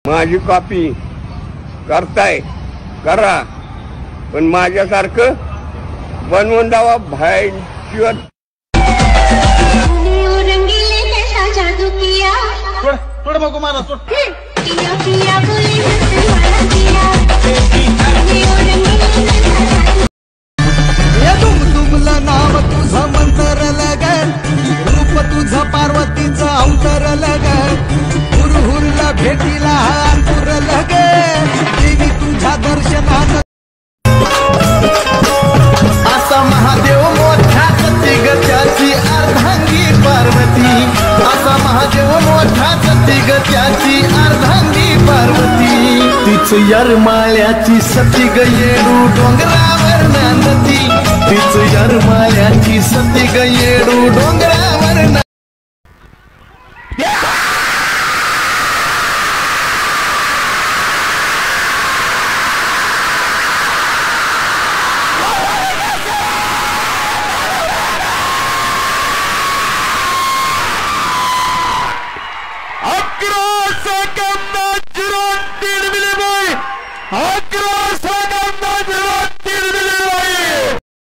माझी कॉपी करताय करा, पण माझ्यासारखं बनवून दावा भाई शिवत थोड़ा मको मारा तो पिया पिया बोले तुमला नाव तुझं मंतरलं ग, रूप तुझं पार्वतीचं अवतरलं ग, हुरहुरला भेटीला अंतुरलं ग, देवी तुझ्या दर्शनात असा महादेव मोठा सतीगत्याची अर्धांगी पार्वती, असा महादेव मोठा सतीगत्याची अर्धांगी पार्वती, तीच यरमाळ्याची सती ग येडू डोंगरावर नांदती, तीच यरमाळ्याची सती ग येडू डोंगरावर